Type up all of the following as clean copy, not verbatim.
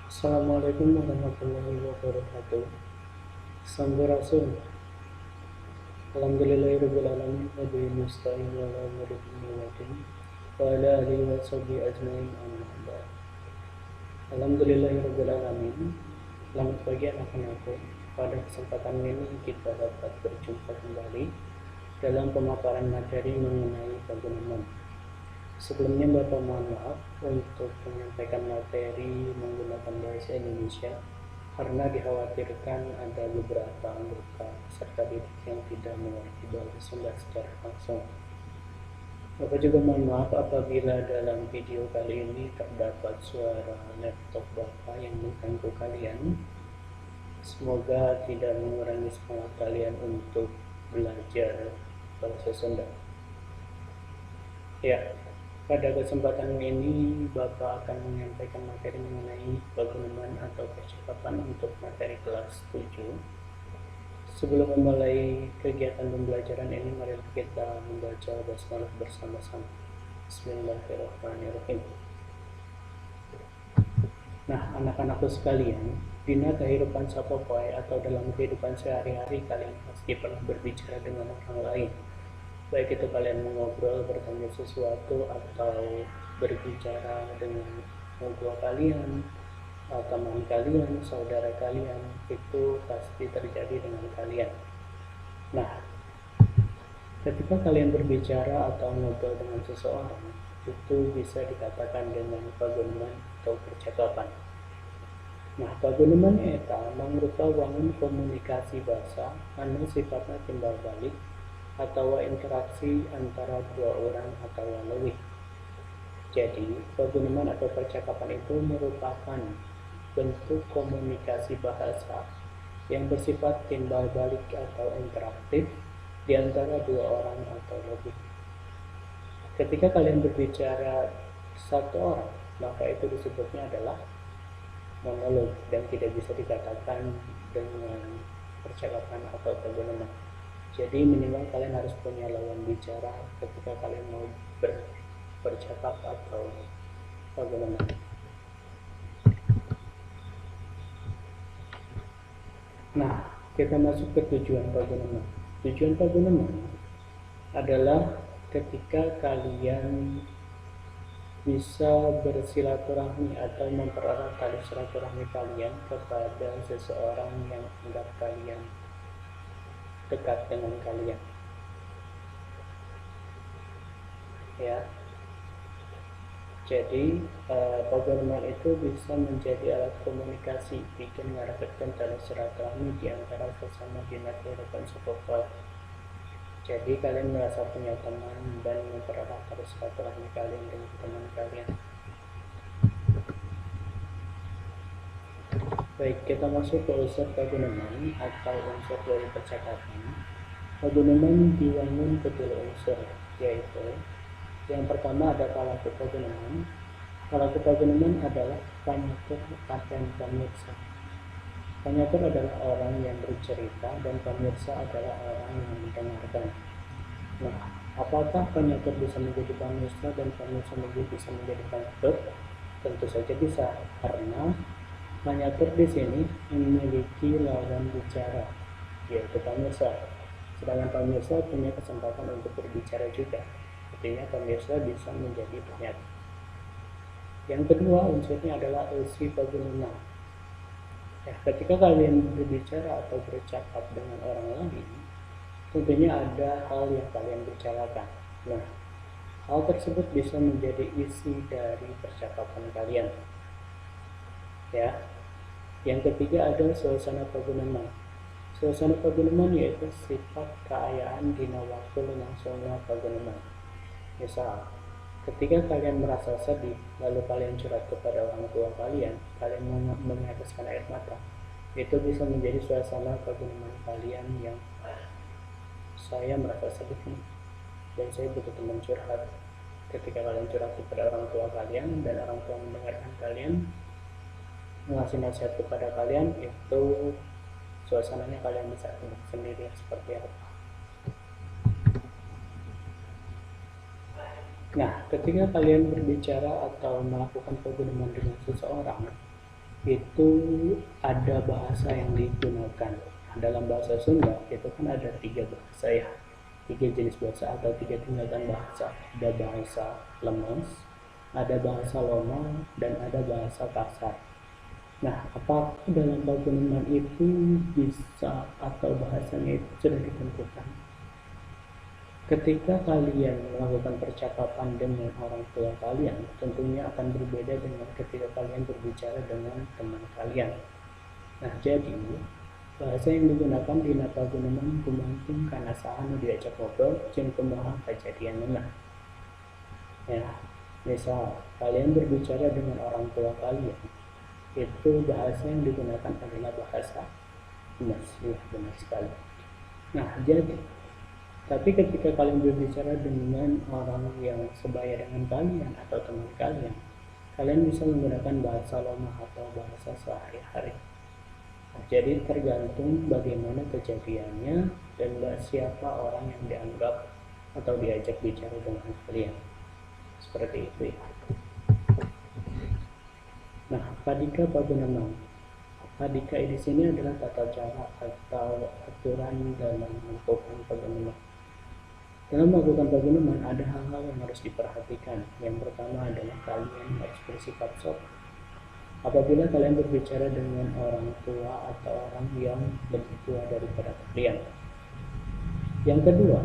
Assalamualaikum warahmatullahi wabarakatuh. Sampurasun. Alhamdulillahirabbil alamin wa bihi nasta'in wa ala umuri dunya waddin wa ala alihi wa sahbihi ajmain amma ba'd. Alhamdulillahirabbil alamin. Selamat pagi anak-anakku. Pada kesempatan ini kita dapat berjumpa kembali dalam pemaparan materi mengenai bangunan. Sebelumnya Bapak mohon maaf untuk menyampaikan materi menggunakan bahasa Indonesia karena dikhawatirkan ada beberapa anggota peserta didik yang tidak mengerti bahasa Sunda secara langsung. Bapak juga mohon maaf apabila dalam video kali ini terdapat suara laptop Bapak yang mengganggu kalian. Semoga tidak mengurangi semangat kalian untuk belajar bahasa Sunda. Ya, pada kesempatan ini Bapak akan menyampaikan materi mengenai bangunan atau percakapan untuk materi kelas 7. Sebelum memulai kegiatan pembelajaran ini, mari kita membaca basmalah bersama-sama. Bismillahirrahmanirrahim. Nah, anak-anakku sekalian, dina kehidupan sapopoe atau dalam kehidupan sehari-hari kalian pasti pernah berbicara dengan orang lain. Baik itu kalian mengobrol, bertanya sesuatu, atau berbicara dengan orang tua kalian, teman kalian, saudara kalian, itu pasti terjadi dengan kalian. Nah, ketika kalian berbicara atau ngobrol dengan seseorang, itu bisa dikatakan dengan paguneman atau percakapan. Nah, paguneman eta mangrupa wangun komunikasi bahasa anu sifatna timbal balik atau interaksi antara dua orang atau lebih. Jadi, paguneman atau percakapan itu merupakan bentuk komunikasi bahasa yang bersifat timbal balik atau interaktif di antara dua orang atau lebih. Ketika kalian berbicara satu orang, maka itu disebutnya adalah monolog dan tidak bisa dikatakan dengan percakapan atau paguneman. Jadi minimal kalian harus punya lawan bicara ketika kalian mau bercakap atau paguneman. Nah, kita masuk ke tujuan paguneman. Tujuan paguneman adalah ketika kalian bisa bersilaturahmi atau mempererat tali silaturahmi kalian kepada seseorang yang anggap kalian dekat dengan kalian. Ya. Jadi paguneman itu bisa menjadi alat komunikasi bikin ngaraketkeun tali silaturahmi di antara sesama dina kehidupan sapopoe. Jadi kalian merasa punya teman dan mempererat tali silaturahmi kalian dengan teman kalian. Baik, kita masuk ke unsur paguneman atau unsur dari percakapan. Paguneman diwangun kedua unsur, yaitu yang pertama ada palaku paguneman. Palaku paguneman adalah panyatur dan pamirsa. Panyatur adalah orang yang bercerita dan pamirsa adalah orang yang mendengarkan. Nah, apakah panyatur bisa menjadi pamirsa dan pamirsa bisa menjadi panyatur? Tentu saja bisa, karena panyatur di sini memiliki lawan bicara, yaitu pamirsa. Sedangkan pamirsa punya kesempatan untuk berbicara juga. Artinya pemirsa bisa menjadi penyatur. Yang kedua unsurnya adalah usi paguneman. Ya, ketika kalian berbicara atau bercakap dengan orang lain, tentunya ada hal yang kalian bicarakan. Nah, hal tersebut bisa menjadi isi dari percakapan kalian. Ya. Yang ketiga ada suasana paguneman. Suasana paguneman yaitu sifat keayaan dina waktu langsungnya paguneman. Misal, ketika kalian merasa sedih, lalu kalian curhat kepada orang tua kalian meneteskan air mata, itu bisa menjadi suasana paguneman kalian yang saya merasa sedih nih, dan saya butuh teman curhat. Ketika kalian curhat kepada orang tua kalian dan orang tua mendengarkan kalian, mengasih nasihat kepada kalian, itu suasananya kalian bisa tebak sendiri seperti apa. Nah, ketika kalian berbicara atau melakukan paguneman dengan seseorang, itu ada bahasa yang digunakan. Dalam bahasa Sunda itu kan ada 3 bahasa ya, 3 jenis bahasa atau 3 tingkatan bahasa. Ada bahasa lemes, ada bahasa loma, dan ada bahasa kasar. Nah, apakah dalam bangunan itu bisa atau bahasanya itu sudah ditentukan? Ketika kalian melakukan percakapan dengan orang tua kalian, tentunya akan berbeda dengan ketika kalian berbicara dengan teman kalian. Nah, jadi bahasa yang digunakan di napagunaman gumantung karena sahanu diajak ngobrol jeung kumaha kajadianna. Ya, misal kalian berbicara dengan orang tua kalian, itu bahasa yang digunakan adalah bahasa Mas, ya benar sekali. Nah, jadi tapi ketika kalian berbicara dengan orang yang sebaya dengan kalian atau teman kalian, kalian bisa menggunakan bahasa lomah atau bahasa sehari-hari. Nah, jadi tergantung bagaimana kejadiannya dan siapa orang yang dianggap atau diajak bicara dengan kalian. Seperti itu ya. Nah, padika pagunamang. Padika di sini adalah tata cara atau aturan dalam melakukan pagunamang. Dalam melakukan pagunungan ada hal-hal yang harus diperhatikan. Yang pertama adalah kalian harus bersikap sopan. Apabila kalian berbicara dengan orang tua atau orang yang lebih tua daripada kalian. Yang kedua,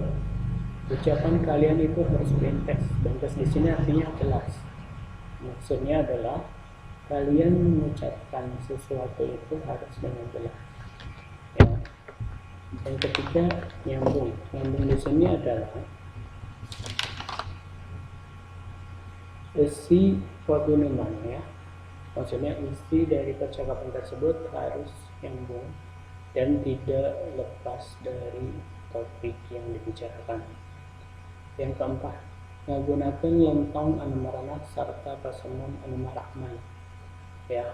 ucapan kalian itu harus bentes. Bentes di sini artinya jelas. Maksudnya adalah kalian mengucapkan sesuatu itu harus dengan jelas. Ya. Yang ketiga, nyambung. Nyambung di sini adalah isi pagunungan ya. Maksudnya isi dari percakapan tersebut harus nyambung dan tidak lepas dari topik yang dibicarakan. Yang keempat, menggunakan lentong anu marana serta pasemon anu marahman. Ya,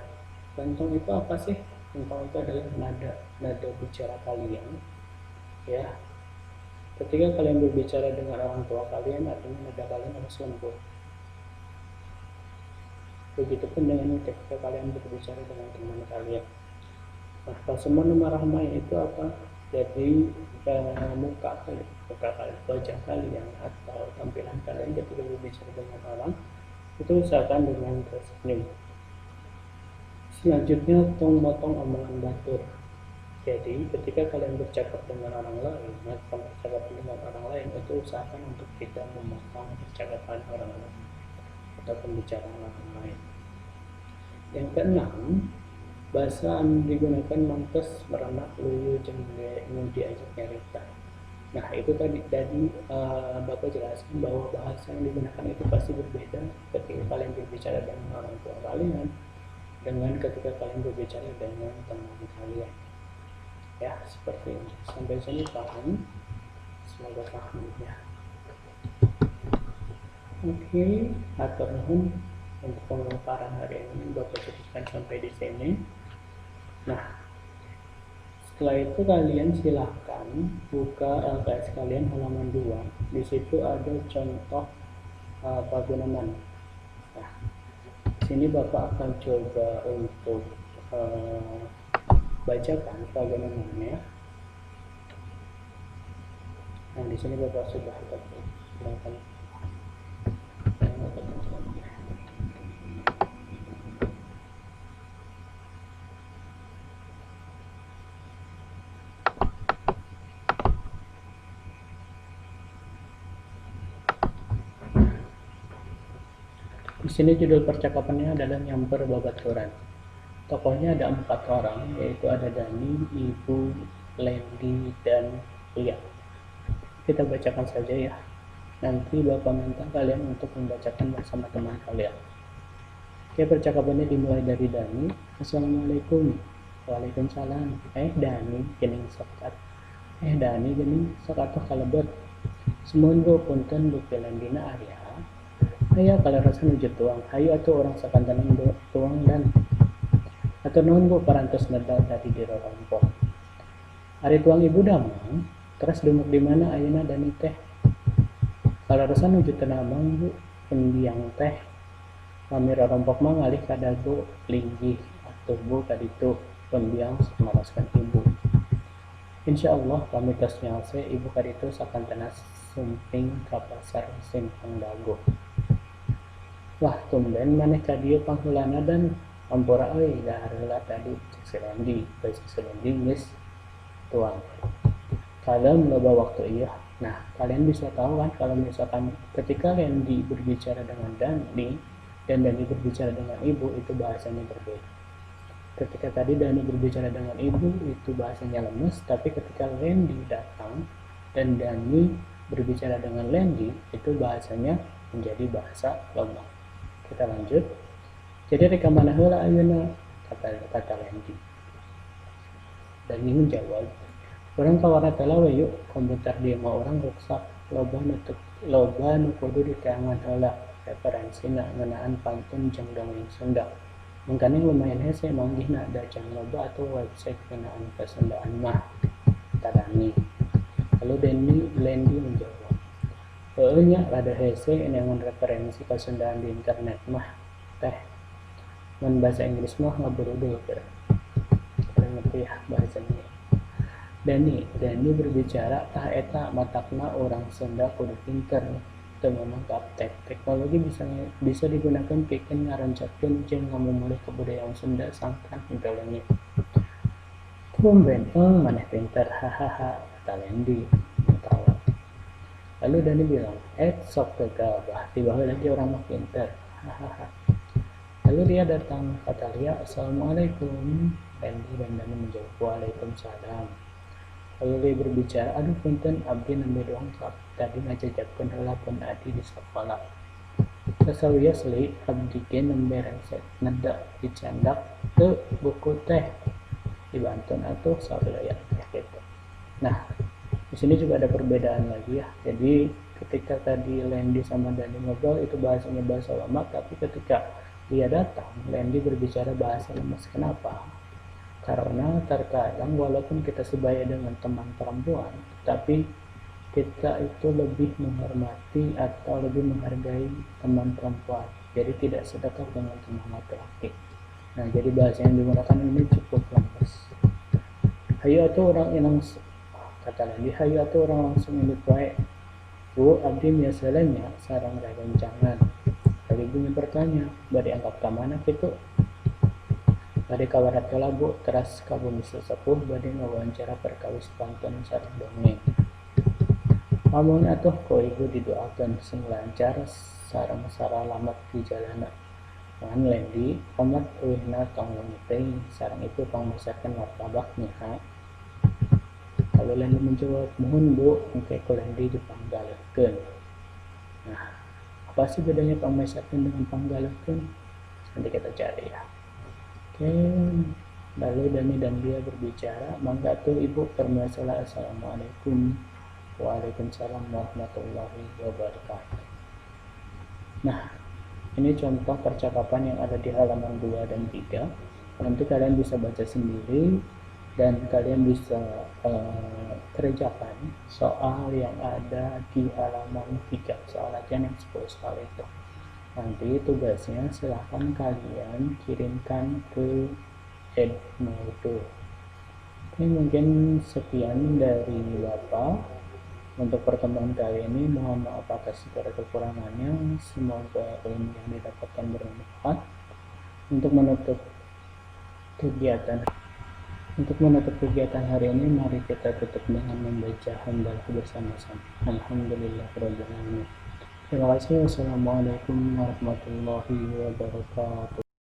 lentong itu apa sih? Lentong itu adalah nada bicara kalian. Ya, ketika kalian berbicara dengan orang tua kalian, artinya nada kalian harus lembut. Begitupun dengan ketika kalian berbicara dengan teman kalian. Nah, pasemon marahmah itu apa? Jadi muka kalian, wajah kalian atau tampilan kalian ketika berbicara dengan orang itu usahakan dengan tersenyum. Selanjutnya, motong omongan batur. Jadi ketika kalian bercakap dengan orang lain, melakukan percakapan dengan orang lain, itu usahakan untuk tidak memotong percakapan orang lain atau pembicaraan orang lain. Yang keenam, bahasa yang digunakan mangkes merenak luyu jeung diajak nyarita. Nah, itu tadi Bapak jelaskan bahwa bahasa yang digunakan itu pasti berbeda ketika kalian berbicara dengan orang tua kalian dengan ketika kalian berbicara dengan teman kalian. Ya, seperti ini. Sampai sini paham? Semoga paham ya. Oke, atur nuhun untuk pemaparan hari ini Bapak cukupkan sampai di sini. Nah, setelah itu kalian silahkan buka LKS kalian halaman 2. Di situ ada contoh pagunungan. Nah, sini Bapak akan coba untuk bacakan pagunungannya. Nah, di sini Bapak sudah silahkan. Di sini judul percakapannya adalah nyamper babaturan. Tokohnya ada 4 orang, yaitu ada Dani, Ibu, Lendi, dan Lia. Kita bacakan saja ya. Nanti Bapak minta kalian untuk membacakan bersama teman kalian. Oke, percakapannya dimulai dari Dani. Assalamualaikum. Waalaikumsalam. Dani gening sokat. Dani gening sokat kalebet. Semun go punten buk Lendina Arya. Aya kalau rasa nuju tuang, hayu atuh orang sakantanang tuang dan atau non bu parantos nada tadi di rorompok. Ari tuang ibu damang, terus dumuk di mana ayeuna Dani teh. Kalau rasa nuju tenamang bu pendiang teh. Kami rorompok mah ngalih ka dago linggih tubuh tadi tuh pendiang melaraskan ibu. Insya Allah kami tos nyalse ibu kadi itu sakan tenas sumping ka pasar simpang dago. Wah tumben maneh ka dieu panghulana dan ampura euy dahar heula tadi cek si Lendi, bae si Lendi geus tuang. Kalian loba waktu iya. Nah, kalian bisa tahu kan kalau misalkan ketika Lendi berbicara dengan Dani dan Dani berbicara dengan ibu itu bahasanya berbeda. Ketika tadi Dani berbicara dengan ibu itu bahasanya lemes, tapi ketika Lendi datang dan Dani berbicara dengan Lendi itu bahasanya menjadi bahasa lemah. Kita lanjut. Jadi rekaman heula ayeuna kata Lendi. Dani menjawab, orang kawarna tela we yuk komputer dia mah orang rusak loba nu kudu diteangan heula referensina ngeunaan pantun jeung dongeng Sunda. Mengkana lumayan hese manggihna da can loba atau website ngeunaan kesundaan mah tadani. Lalu Lendi menjawab, heueuh nya rada hese neangan referensi kesundaan di internet mah teh. Mun bahasa Inggris mah ngaburudul keur. Ngerti ya bahasanya. Dani berbicara tah eta matakna orang Sunda kudu pinter teu memang gaptek. Teknologi bisa digunakan pikeun ngarancakeun jeung ngamumulih kebudayaan Sunda sangkan intelenya. Tumben maneh pinter hahaha kata Lendi ketawa. Lalu Dani bilang, sok gegabah tiba lagi orang mah pinter hahaha. Lalu dia datang kata Lia, assalamualaikum. Lendi dan Dani menjawab waalaikumsalam. Lalu dia berbicara, aduh punten abdi nembe doang tadi ngajajakeun heula pun adi di sekolah. Sasawiya seli abdi ge nembe reset neda dicandak teu buku teh dibantun atuh sawiya teh gitu. Nah, di sini juga ada perbedaan lagi ya. Jadi ketika tadi Lendi sama Dani ngobrol itu bahasanya bahasa lama, tapi ketika dia datang Lendi berbicara bahasa lemas. Kenapa? Karena terkadang walaupun kita sebaya dengan teman perempuan, tapi kita itu lebih menghormati atau lebih menghargai teman perempuan. Jadi tidak sedekat dengan teman laki-laki. Nah, jadi bahasa yang digunakan ini cukup lemas. Hayu atuh orang inang kata Lendi, hayu atuh orang langsung induk wae. Bu, abdi miasalanya sareng rerencangan. Lalu ibunya bertanya, bade angkat ka mana kitu? Bade kawarat heula Bu, teras ka bumi sesepuh bade ngawawancara perkawis pantun sareng dongeng. Amun atuh ku ibu didoakeun sing lancar sareng saralamat di jalana. Ngan Lendi, komat eueuhna tong leungit teuing sareng ibu pangmasakeun martabak nyaha. Lalu Lendi menjawab, mohon Bu, engke ku Lendi dipanggalekeun. Nah, apa sih bedanya pangmasakeun dengan panggalekeun? Nanti kita cari ya. Oke, lalu Dani dan dia berbicara, mangga tuh ibu permasalah. Assalamualaikum. Waalaikumsalam warahmatullahi wabarakatuh. Nah, ini contoh percakapan yang ada di halaman 2 dan 3. Nanti kalian bisa baca sendiri dan kalian bisa kerjakan soal yang ada di halaman 3, soal latihan yang 10 soal itu. Nanti tugasnya silahkan kalian kirimkan ke Edmodo. Oke, mungkin sekian dari Bapak untuk pertemuan kali ini. Mohon maaf atas segala kekurangannya. Semoga ilmu yang didapatkan bermanfaat. Untuk menutup kegiatan hari ini, mari kita tutup dengan membaca hamdalah bersama-sama. Alhamdulillahirabbil alamin. Terima kasih. Wassalamualaikum warahmatullahi wabarakatuh.